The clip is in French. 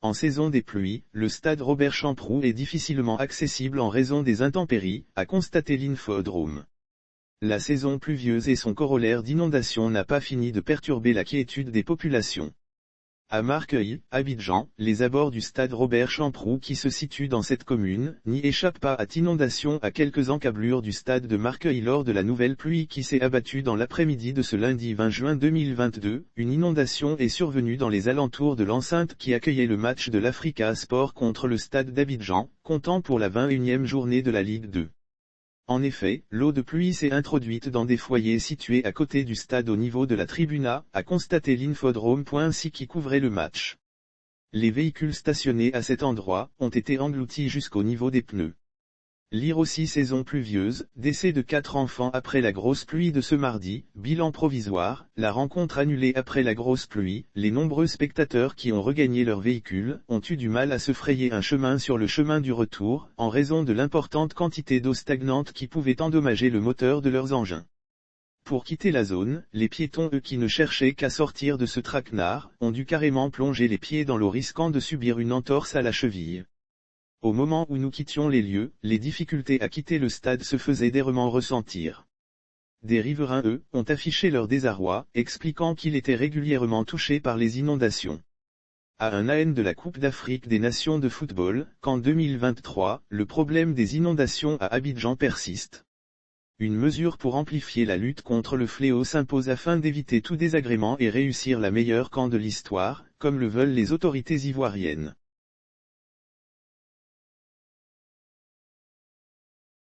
En saison des pluies, le stade Robert Champroux est difficilement accessible en raison des intempéries, a constaté l'Infodrome. La saison pluvieuse et son corollaire d'inondations n'a pas fini de perturber la quiétude des populations. À Marqueuil, Abidjan, les abords du stade Robert Champroux qui se situe dans cette commune, n'y échappent pas à inondation à quelques encablures du stade de Marqueuil lors de la nouvelle pluie qui s'est abattue dans l'après-midi de ce lundi 20 juin 2022. Une inondation est survenue dans les alentours de l'enceinte qui accueillait le match de l'Africa Sport contre le stade d'Abidjan, comptant pour la 21e journée de la Ligue 2. En effet, l'eau de pluie s'est introduite dans des foyers situés à côté du stade au niveau de la tribune A, a constaté l'Infodrome. Ainsi qui couvrait le match. Les véhicules stationnés à cet endroit ont été engloutis jusqu'au niveau des pneus. Lire aussi saison pluvieuse, décès de 4 enfants après la grosse pluie de ce mardi, bilan provisoire, la rencontre annulée après la grosse pluie, les nombreux spectateurs qui ont regagné leur véhicule ont eu du mal à se frayer un chemin sur le chemin du retour, en raison de l'importante quantité d'eau stagnante qui pouvait endommager le moteur de leurs engins. Pour quitter la zone, les piétons eux qui ne cherchaient qu'à sortir de ce traquenard, ont dû carrément plonger les pieds dans l'eau risquant de subir une entorse à la cheville. Au moment où nous quittions les lieux, les difficultés à quitter le stade se faisaient dairément ressentir. Des riverains eux, ont affiché leur désarroi, expliquant qu'ils étaient régulièrement touchés par les inondations. À un an de la Coupe d'Afrique des Nations de football, qu'en 2023, le problème des inondations à Abidjan persiste. Une mesure pour amplifier la lutte contre le fléau s'impose afin d'éviter tout désagrément et réussir la meilleure CAN de l'histoire, comme le veulent les autorités ivoiriennes.